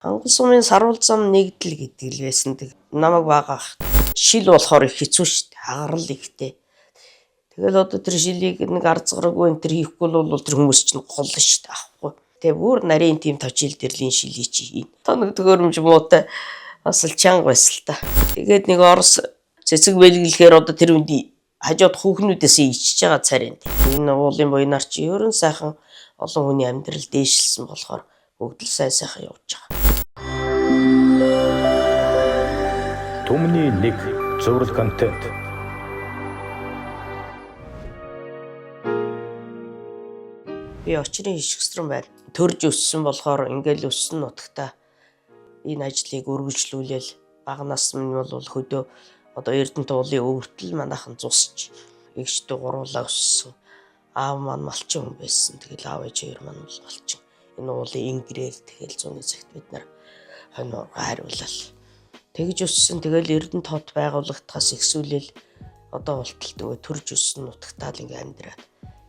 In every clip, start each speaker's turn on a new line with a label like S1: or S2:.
S1: Хангал сумын саруул зам нэгдэл гэдэг л байсан. Намайг баагаах шил болохоор их хэцүү шүү дээ. Хагарал ихтэй. Тэгэл одоо тэр шилийг нэг арзгараагүй энэ тэр хийхгүй бол тэр хүмүүс чинь гол шүү дээ. Авахгүй. Тэгээ бүр нарийн тим тожил дэрлийн шилий чи хийн. Тоног төгөөрөмж муутай бас л чанга байсан л та. Тэгээд нэг Орос цэцэг бэлгэлэхээр одоо тэр үndi хажууд хүүхнүүдээс ичж байгаа царай. Энэ уулын буйнаар чи ерөн сайхан олон хүний амьдрал дээшилсэн болохоор бүгд л сайхан явж байгаа.
S2: Түмний нэг зураг контент.
S1: Би очрын ишгсрэн байна. Төрж өссөн болохоор ингээл өссөн нутагта энэ ажлыг үргэлжлүүлээл багнаас нь бол хөдөө одоо Эрдэнэт уулын өвөртөл манайхан зусч эгчтэй гуруулаа өссөн. Аав маань малчин хүн байсан. Тэгэл аав ээж хоёр маань бол малчин. Энэ уулын ингрээр тэгэл зуны цагт бид нар хонь хайруулал. Тэгж өссөн. Тэгэл Эрдэнэт хот байгуулагдахаас ихсүүлэл одоо болтол тэгээ төрж өссөн нутагтаа л ингээм амьдраад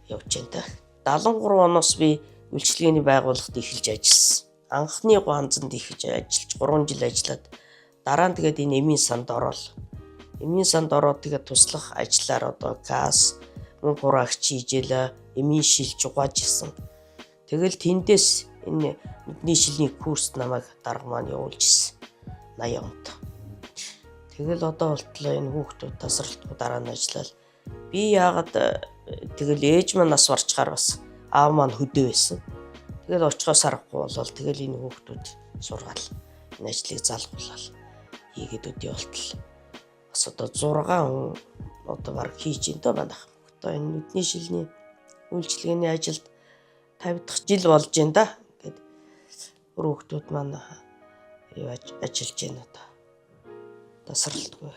S1: явж байна та. 73 оноос би үйлчлэгээний байгууллагт эхэлж ажилласан. Анхны ганцанд эхэлж ажиллаж 3 жил ажиллаад дараа нь тэгээд энэ эмийн санд ороод тэгээд туслах ажиллаар одоо газ мөнгө хураагч хийжээлээ, эмийн шилж угаажсэн. Тэгэл тэндээс энэ нүдний шилний курст намайг дарга маань явуулж ирсэн. 80 онд. Тэгэл одоо болтлоо энэ хүүхдүүд тасралтгүй дараа нь ажиллаад би яагаад тэгэл ээж маань нас барчгаар бас аав маань хөдөө байсан. Тэгэл очихоос аргагүй болол тэгэл энэ хүүхдүүд сургаал энэ ажлыг залгуулаад хийгээд өдөө болтол. Бас одоо 6 хүн одоо баг хийж энэ манайх. Одоо энэ нүдний шилний үйлчлэгээний ажилд 50 дахь жил болж байна да. Ингээд хүүхдүүд маань ажиллаж байна одоо. Тасралтгүй.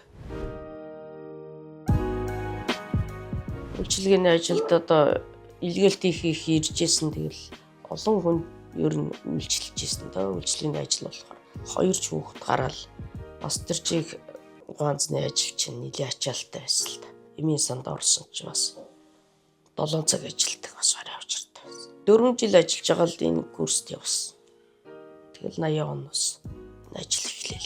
S1: Үйлчлэгээний ажилд одоо илгээлт хийх иржсэн тэгэл олон хүн ер нь үйлчлэж ирсэн доо. Үйлчлэгээний ажил болохоор 2 хүүхэд гараал бас тэр чих ганцны ажил чинь нэлээ ачаалттай байсан л та. Эмийн санд орсон ч бас 7 цаг ажилдаг бас арай авчиртай байсан. 4 жил ажиллаж байгаа л энэ курст явсан. Тэгэл 80 оноос ажил эхлэв.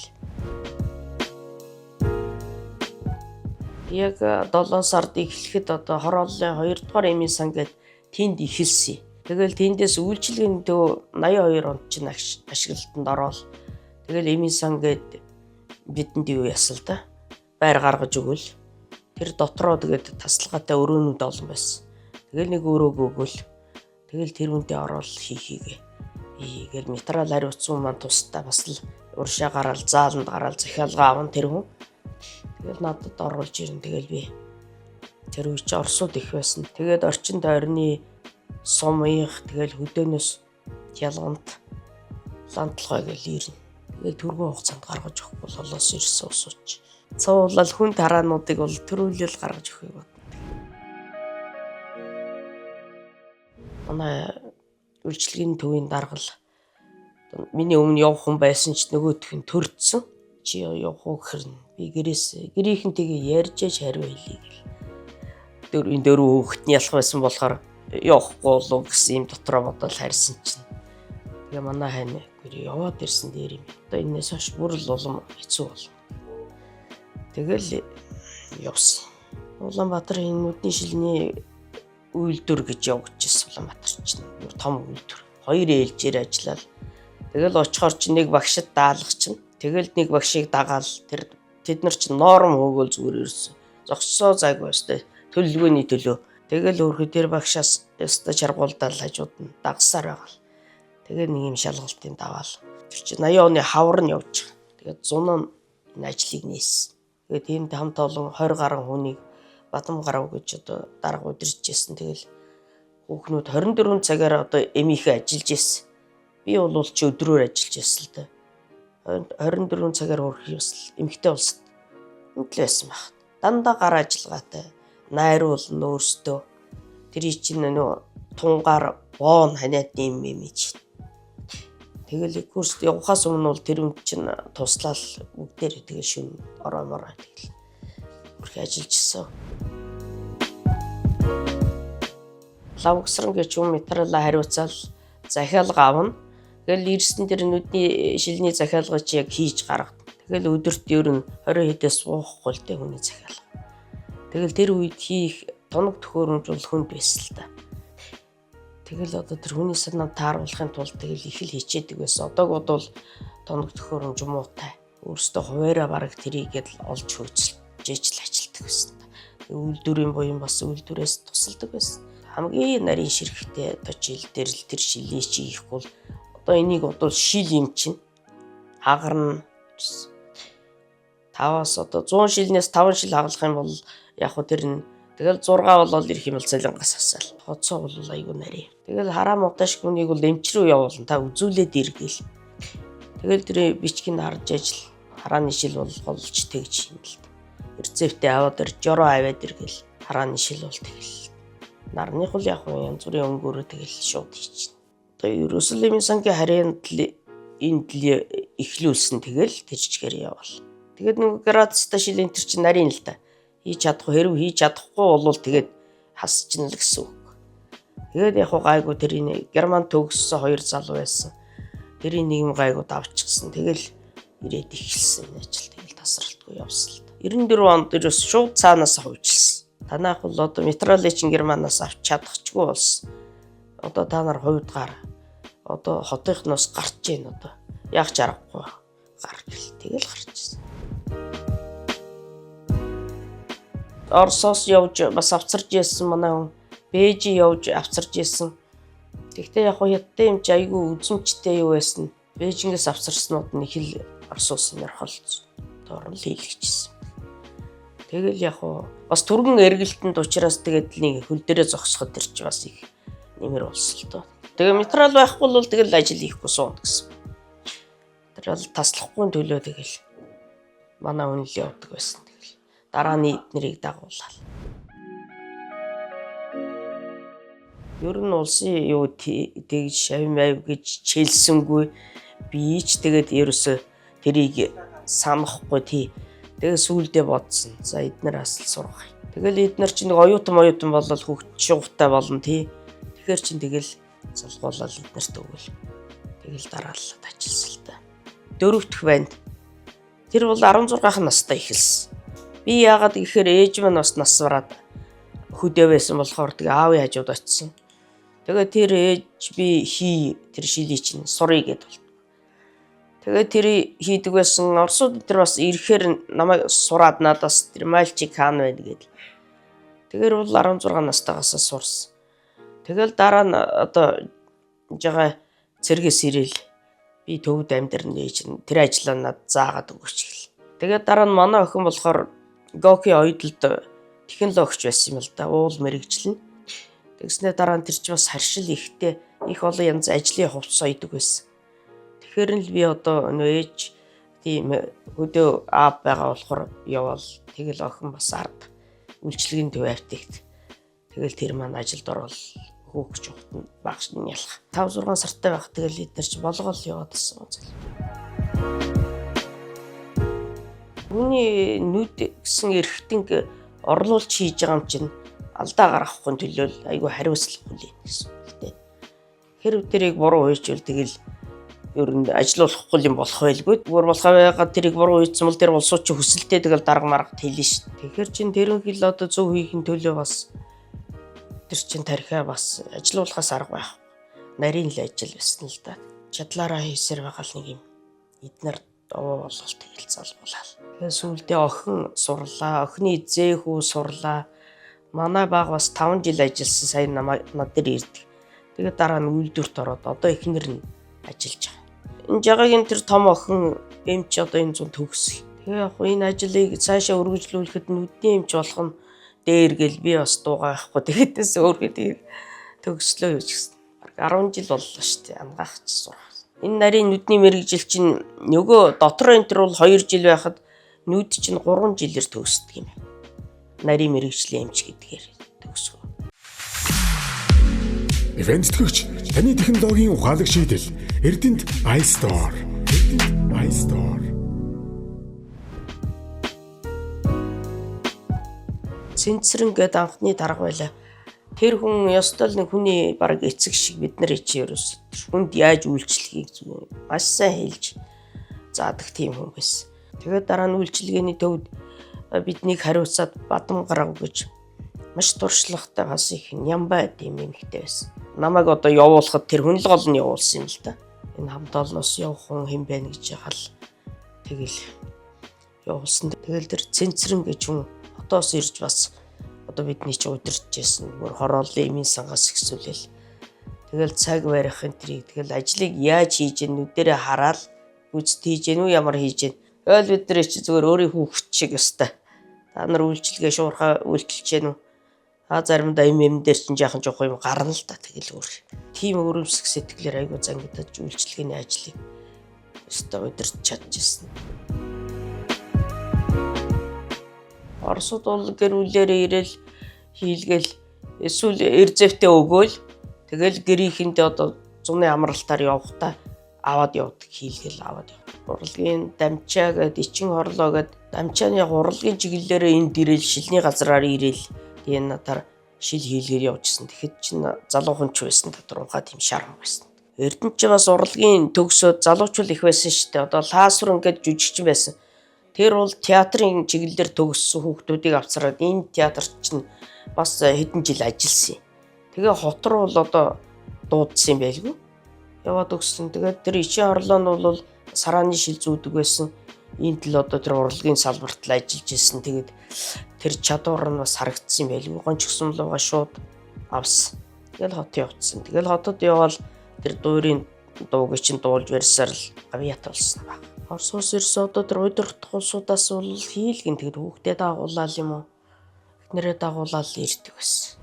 S1: Яг 7 сард эхлэхэд одоо хорооллын 2 дугаар эмийн сан гээд тэнд эхэлсэн. Тэгэл тэндээс үйлчлэгээний төв 82 онд чинь ашиглалтанд ороод тэгэл эмийн сан гээд бидэнд юу ясал да. Байр гаргаж өгвөл тэр дотроо тэгээд тасалгаатай өрөөнүүд олон байсан. Тэгэл нэг өрөөг өгвөл тэгэл тэр үнтэй ороод хийхийгээ. Ийгээл материал хариуцсан маань тустай бас л уршаа гараал зааланд гараал захиалга аван тэр хүн. Тэгэл надад оруулж ирэн тэгэл би тэр үе чи Оросууд их байсан. Тэгээд орчин тойрны сумынх тэгэл хөдөөнөөс ялгамт лантлогой гэл ирнэ. Тэгээд түргэн хугацаанд гаргаж өгөхгүй болоос ирсэн усууч. Цаавлал хүн тараануудыг бол төрүүлэл гаргаж өгөхийг бодно. Манай үйлчлэгээний төвийн даргал миний өмнө явах хүн байсан ч нөгөөх нь төрдсөн. Чи явах уу гэхэрнэ. Би гэрийнхэн тэгээ ярьж хариу хэлье гэл. Дөрөв хүүхдний ялах байсан болохоор явахгүй болов гэсэн юм дотроо бодол харьсан чинь. Тэгээ манай хань гэр яваад ирсэн дээр юм. Одоо энэс хойш бүр л улам хэцүү бол. Тэгэл явсан. Улаанбаатар энэ нүдний шилний үйлдвэр гэж явагдчихсан Улаанбаатар чинь. Том үйлдвэр. 2 ээлжээр ажиллаад тэгэл очихоор чи нэг багшид даалгах чинь. Тэгэл нэг багшийг дагаал тэд нар чинь норм хөөгөл зүгээр ирсэн. Зогсоо зайгүй өстэй төлөвлөгөөний төлөө. Тэгэл өөрхөн тэр багшаас өстой чаргуулдаал хажууд нь дагсаар байгаа. Тэгээ нэг юм шалгалтын даваал. Тэр чинь 80 оны хавар нь явж байгаа. Тэгээд 100 энэ ажлыг нээсэн. Тэгээд энд хамт олон 20 гаруй хүнийг Бадам гарав гэж одоо дарга удирж ирсэн. Тэгэл хүүхнүүд 24 цагаар одоо эмийнхээ ажиллаж ирсэн. Би бол ч өдрөөр ажиллаж ирсэн л дээ. 24 цагаар хөрөх юмсл эмхтэй улсад үдлээсэн баг. Дандаа гар ажиллагаатай. Найруулна өөртөө. Тэр чинь нөө тунгаар боон ханиад нэм ч. Тэгэл курст явахаас өмнө бол тэр үнд чинь туслал бүгдээр тэгээ шүн ороомоор тэгэл. Бүрх ажиллаж ирсэн. Лавгсран гэж юм материалаа хариуцаал захиалга авна. Тэгэл ирсэн тэр нүдний шилний захиалгач яг хийж гаргад. Тэгэл өдөрт ер нь 20 хэдээс суухгүй л дээ хүний захиалга. Тэгэл тэр үед хийх тоног төхөөрөмж бол хүнд байсан л та. Тэгэл одоо тэр хүний санаа тааруулахын тулд тэгэл их л хичээдэг байсан. Одоогод бол тоног төхөөрөмж муутай. Өөрөөсөө хуваараа бараг тэрийгээд олж хөөцөлж л ажилтдаг байсан. Үйлдвэрийн буян бас үйлдвэрээс тусалдаг байсан. Хамгийн нарийн ширхэгтэй одоо жил дээр л тэр шилээ чи хийх бол одоо энийг бодвол шил юм чинь хагарна. 5-аас одоо 100 шилнээс 5 шил хагалах юм бол яг хөө тэр нь тэгэл 6 болол ирэх юм бол цалингаас асаал. Хоцоо бол айгүй нарийн. Тэгэл хараа модаш хүнийг бол эмч рүү явуулна. Та үзүүлээд иргээл. Тэгэл тэр бичгийг харж ажил харааны шил бол голж тэгж юм л. Рецептээ аваад ир жороо аваад иргээл. Харааны шил бол тэгэл. Нарных бол яг янз бүрийн өнгөөрөө тэгэл шууд хийчихнэ. Одоо Иерусалимийн сангийн харьяанд энд л эхлүүлсэн тэгэл тэрчгээр явал. Тэгээд нэг градустай шилийн тэр чинь нарийн л та. Хийж чадахгүй хэрв хийж чадахгүй бол тэгээд хасчихна л гэсэн үг. Тэгээд яг гайгүй тэрийн Герман төгссөн 2 залуу байсан. Тэрийн нийгэм гайгүй давчихсан. Тэгэл ирээд эхэлсэн ажил тэгэл тасралтгүй явсан л та. 94 онд ерөөс шууд цаанаас хувьчилсан. Танайх бол одоо метроличийн Германаас авч чадахгүй болсон. Одоо та нар хувьдгаар одоо хотынхноос гарч ийн одоо. Яг ч аргагүй гарч тэгэл гарч ирсэн. Оросоос явж бас авцарч ирсэн манай хүн. Бээжи явж авцарч ирсэн. Тэгтээ яг хятадтай юм чи айгүй үзмжтэй юу байсан. Бээжингээс авцарснууд нь их л Орос улсын орхолцсон. Дорн л хийлгэжсэн. Тэгэл яг бас түргэн эргэлтэнд учраас тэгээд нэг хөл дээрээ зогсоход тэр чи бас их нэмэр болсон л доо. Тэгээ материал байхгүй бол тэгэл ажил хийхгүй суун гэсэн. Материал таслахгүй төлөө тэгэл манай хүн л явдаг байсан. Дараа нь эднэрийг дагуулаад. Ер нь улсын юу тэгж шавь гэж чэлсэнгүй би ч тэгээд ерөөсө тэрийг санахгүй тий. Тэгээд сүүлдээ бодсон. За эднэр асал сурах. Тэгэл эднэр чинь нэг оюутан болол хөвгт шугтай болно тий. Тэгэхээр чинь тэгэл залгуулаад эднэрт өгвөл. Тэгэл дараалал ажилласан л та. 4 дахь банд. Тэр бол 16 настай эхэлсэн. Би яагаад гэхээр ээж маань бас нас бараад хөдөө байсан болохоор тэгээ аавын хажууд очисон. Тэгээ тэр ээж би тэр шилий чинь сурыг гэдэг бол. Тэгээ тэр хийдэг байсан орсууд тэр бас ирэхээр намайг сураад надаас тэр мальчик хаан байна гэдэг. Тэгэхээр бол 16 настайгаас сурсан. Тэгэл дараа нь одоо жага цэргээс ирээл би төвд амьдрын ээж тэр ажлаа над заагаад өгөөч гэл. Тэгээд дараа нь манай охин болохоор Гоки ойдлд технологич байсан юм л да. Уул мэрэгчлэн. Тэгснээр дараа нь тэр чинь бас харшил ихтэй их олон янз ажлын хувцас ойдог байсан. Тэгэхээр л би одоо ээж тийм хөдөө аав байгаа болохоор явал тэгэл охин бас ард үйлчлэгийн төв автигт. Тэгэл тэр маань ажилд орвол хөөгч ухтан багш нь ялах. 5-6 сартай байх тэгэл эдгээр чи болгоол яваадсэн юм зэл. Үүний нүд гэсэн эрхтэнг орлуулж хийж байгаа юм чинь алдаа гаргахгүй төлөөл айгүй хариуцлага хүлээнэ гэсэн үг л дээ. Хэрв тэрийг буруу хийчихвэл тэгэл ер нь ажилуулахгүй юм болох байлгүй. Бүр болохоо байгаад тэрийг буруу хийсэн бол тэр улсууд чи хүсэлтэй тэгэл дарга маргад хэлнэ шүү дээ. Тэгэхээр чин тэрэн хэл одоо зөв хийхин төлөө бас тэр чин тархиа бас ажилуулахаас арга байхгүй. Нарийн л ажил байсан л да. Чадлаараа хийсээр байгаа л нэг юм. Эднэр овоо болголт тэгэл залбуулаа. Тэгээ сүүлдээ охин сурлаа, охины зэхүү сурлаа. Манай баг бас 5 жил ажилласан сайн над дээр ирдэг. Тэгээ дараа нь үйлдвэрт ороод одоо эхнэр нь ажиллаж байгаа. Энэ жагагийн тэр том охин эмч одоо энэ зүүн төгсөй. Тэгээ яг энэ ажлыг цаашаа өргөжлүүлэхэд нүдний эмч болох нь дээр гэл би бас дуугаа байхгүй. Тэгэдээс өөргөө төгслөө юу ч гэсэн. 10 жил боллоо шүү дээ. Ангаач сурах. Энэ нарийн нүдний мэрэгжил чинь нөгөө дотор энтер бол 2 жил байхад нүд чинь 3 жилээр төгсдөг юм. Нарийн мэрэгжлийн эмч гэдгээр төгсгөө.
S3: Event төгч таны технологийн ухаалаг шийдэл Эрдэнэт iStore.
S1: Цэнцэрэн гээд анхны дарга байлаа. Тэр хүн ёстой л нэг хүний баг эцэг шиг бид нар чи ерөөс хүнд яаж үйлчлэхийг маш сайн хэлж заадаг тийм хүн байсан. Тэгээд дараа нь үйлчлэгээний төвд биднийг хариуцаад бадам гарав гэж маш туршлагатай бас их нямбай тийм эмэгтэй байсан. Намайг одоо явуулахад тэр хүн л гол нь явуулсан юм л да. Энэ хамт олноос явах хүн хэн байна гэж яхал тэгэл явуулсан. Тэгэл тэр цэнцрэн гэж хүн хотоос ирж бас одоо бидний чи удирдах гэсэн бүр хорооллын эмийн сангаас ихсүүлэл. Тэгэл цаг барихын трийг тэгэл ажлыг яаж хийж гэн нүдэрээ хараад үзт хийж гэн үү ямар хийж гэн. Ойл бид нар чи зүгээр өөрийн хүүхэд шиг өстой. Та нар үйлчлэгээ шуурхаа үйлчилж гэн үү? Заримдаа юм дээр чинь яахан жоох юм гарна л да тэгэл өөр. Тим өрөвсөх сэтгэлээр айгуу зангидаж үйлчлэгээний ажлыг өстой удирдах чадчихсан. Оросууд бол гэр бүлээрээ ирэл хийлгээл эсвэл эрзэвтэ өгөөл тэгэл гэрийнхэндээ одоо зуны амралтаар явахдаа аваад явдаг хийлгээл аваад явдаг. Урлагийн дамчаа гэдэг ичин хорлоо гэдэг дамчааны урлагийн чиглэлээрээ энд ирэл шилний газраар ирэл энэ надаар шил хийлгээл явжсэн. Тэгэхэд чинь залуухан ч байсан доторгоо тийм шарм байсан. Эрдэнэ ч бас урлагийн төгсөөд залуучул их байсан шүү дээ. Одоо лаасрын гэдэг жүжигчин байсан. Тэр бол театрын чиглэлээр төгссөн хүүхдүүдийг авцраад энэ театрт чинь бас хэдэн жил ажилласан. Тэгээ хот руу бол одоо дуудсан юм байлгүй. Яваад өгсөн. Тэгээд тэр ичийн хорлоо нь бол сарааны шил зүүдэг байсан. Энд л одоо тэр урлагийн салбарт л ажиллаж ирсэн. Тэгээд тэр чадвар нь бас харагдсан юм байлгүй. Гончгсон лугаа шууд авсан. Тэгэл хот явцсан. Тэгэл хотод явбал тэр дуурийн дууг чинь дуулж барьсаар л гавьяат болсон баг. Орос улс ерөөсөө одоо тэр удирдах улсуудаас бол хийлгэн тэгэд хүүхдээ дагуулаад юм уу? Эхнэрээ дагуулаад ирдэг байсан.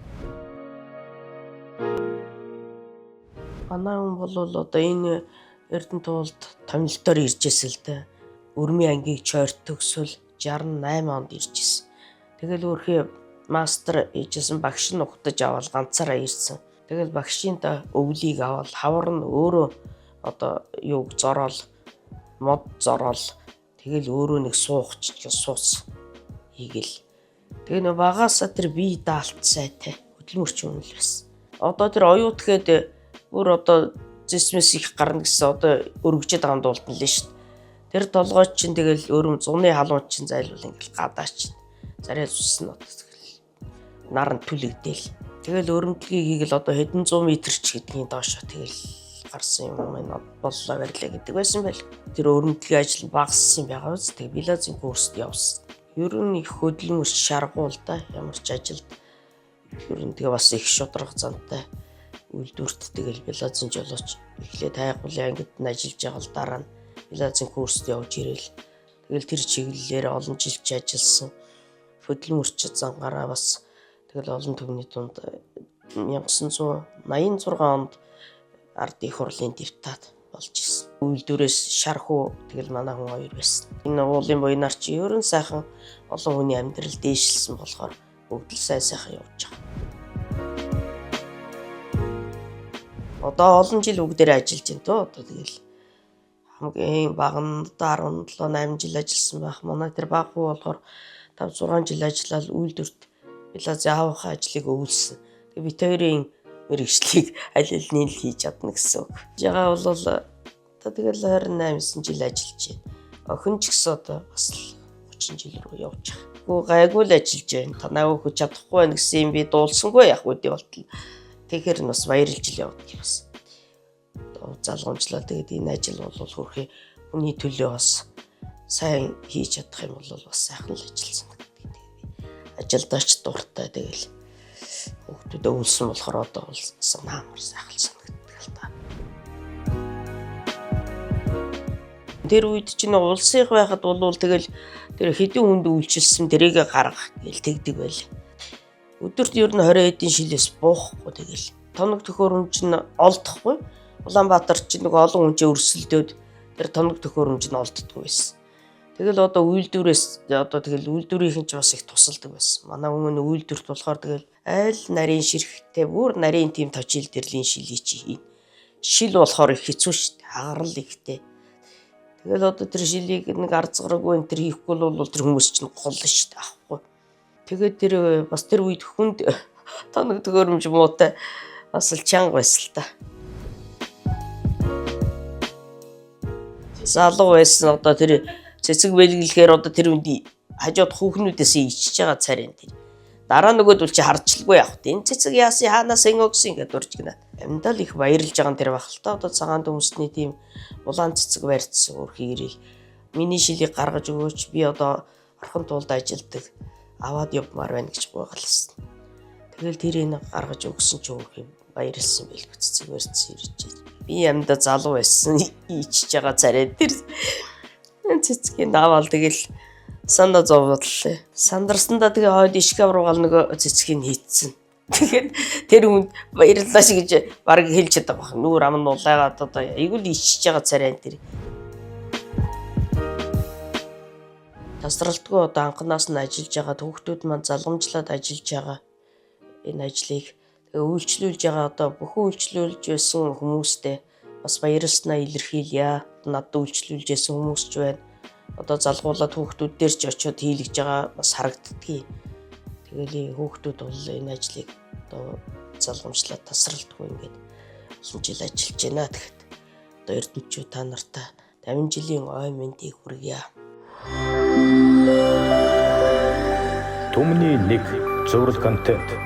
S1: Манай хүн бол одоо энэ Эрдэнэ туулд томилтоор ирж ирсэн л дээ. Өрмийн ангийг чойрт төгсвөл 68 онд ирж ирсэн. Тэгэл өөрхий мастер хийжсэн багш нь ухтаж аваад ганцаараа ирсэн. Тэгэл багшийн та өвлийг аваад хавар нь өөрөө одоо юуг зороол мод зороол тэгэл өөрөө нэг суухч сууц хийгээл. Тэгээ нөө багаасаа тэр бие даалт сайтай хөдөлмөрч юм л байсан. Одоо тэр оюут гээд бүр одоо зэсмэс их гарна гэсэн одоо өргөжөд хамд болтон л шүү дээ. Тэр толгой чинь тэгэл өөрөм зуны халуун чинь зайлвал ингээл гадаач. Зарай зүсэн одоо тэгэл наран түлэгдээл. Тэгэл өрөмдлөгийг хийгээл одоо хэдэн 100 метр ч гэдгийг доошо тэгэл гарсан юм байна боллоо барилаа гэдэг байсан байл. Тэр өрөмдлөгийн ажил багассан байгаа үст. Тэгээ билазын курст явсан. Ер нь их хөдөлмөр шаргуул да ямар ч ажилд ер нь тэгээ бас их шудраг зантай үйлдвэрт тэгэл билазын жолооч эхлээд хайгуулын ангид нь ажиллаж байгаа л дараа нь билазын курст явж ирээл тэгэл тэр чиглэлээр олон жил ажилласан хөдөлмөрч зангаараа бас тэгэл олон төвний дунд 1986 онд ард их хурлын депутат болж ирсэн. Үйлдвэрээс шархуу тэгэл манай хүн хоёр байсан. Энэ уулын буйнаар чи ерөн сайхан олон хүний амьдрал дээшилсэн болохоор бүгд л сайхан явж байгаа. Одоо олон жил бүгдээр ажиллаж байна тоо. Одоо тэгэл хамгийн бага нь 17 8 жил ажилласан байх. Манай тэр баг хүү болохоор 5 6 жил ажиллаад үйлдвэрт билаз авах ажлыг өвлсөн. Тэгээ бид хоёрын мэргэжлийг аль алины л хийж чадна гэсэн үг. Жагаа бол одоо тэгэл 28 жил ажиллаж байна. Охин ч гэсэн одоо бас 30 жил рүү явж байгаа. Гүү гайгүй л ажиллаж байна. Танаа өгч чадахгүй байна гэсэн юм би дуулсангүй яг үдий болтол. Тэгэхээр нь бас баярлж л явдаг юм бас. Одоо залгамжлаа тэгээд энэ ажил бол хөрхий хүний төлөө бас сайн хийж чадах юм бол бас сайхан л ажилласан гэдэг. Ажилдаач дуртай тэгэл хүүхдүүд өвлсөн болохоор одоо бол санаамар сайхан санагддаг л та. Тэр үед чинь улсын байхад бол тэгэл тэр хэдэн хүнд үйлчилсэн тэрийг гаргах гэл тэгдэг байл. Өдөрт ер нь 20 эдийн шилээс буухгүй тэгэл. Тоног төхөөрөмж нь олдохгүй. Улаанбаатар чинь нэг олон хүнчээ өрсөлдөөд тэр тоног төхөөрөмж нь олддгүй байсан. Тэгэл одоо үйлдвэрээс одоо тэгэл үйлдвэрийнхэн ч бас их тусалдаг байсан. Манай өмнө үйлдвэрт болохоор тэгэл айл нарийн ширхтээ бүр нарийн тим точил дэрлийн шилий чи хийн. Шил болохоор их хэцүү шүү дээ. Хагарал ихтэй. Тэгэл одоо тэр шилийг нэг арцгараагүй энэ тэр хийхгүй бол тэр хүмүүс чинь гол шүү дээ. Ахгүй. Тэгээд тэр бас тэр үед хүнд тоног төгөөрөмж муутай бас л чанга байсан л та. Залуу байсан одоо тэр цэцэг бэлгэлэхээр одоо тэр үнд хажууд хүүхнүүдээс ичж байгаа царин тэр. Дараа нөгөөдөл чи хардчилгүй явах. Энэ цэцэг яасан хаанаас өгсөн ингээд дурж гинэ. Амьдаа л их баярлж байгаа тэр бах л та. Одоо цагаан төмөсний тийм улаан цэцэг барьцсан өөрхий ирэл. Миний шилийг гаргаж өгөөч. Би одоо орхон туулд ажилдаг. Аваад явмаар байна гэж гуйгалсан. Тэгэл тэр энэ гаргаж өгсөн ч өөрхий баярлсан байлгүй цэцэг барьцсан ирж. Би амьдаа залуу байсан ичж байгаа царай тэр цэцгийн даваал тэгэл санаа зовлоо. Сандарсандаа тэгээ хойд ишкав руугаал нөгөө цэцгийг хийцэн. Тэгээд тэр хүнд баярлалаа шиг гэж баг хэлж чаддаг баг. Нүүр ам нь улайгаад одоо айгуул ичж байгаа царай тэр. Тасралтгүй одоо анханаас нь ажиллаж байгаа хүүхдүүд маань залгамжлаад ажиллаж байгаа энэ ажлыг тэгээ үйлчлүүлж байгаа одоо бүхэн үйлчлүүлж байсан хүмүүстэй бас баярлснаа илэрхийлье. Надад үйлчлүүлж байсан хүмүүс ч байна. Одоо залгуулаад хүүхдүүд дээр ч очиод хийлгэж байгаа бас харагддгийг. Тэгэл хүүхдүүд бол энэ ажлыг одоо залгамжлаад тасралтгүй ингээд олон жил ажиллаж байна. Тэгэхэд одоо эрдэмтчүүд та нартай 50 жилийн ой мэндийг хүргье.
S2: Түмний нэг зураг контент.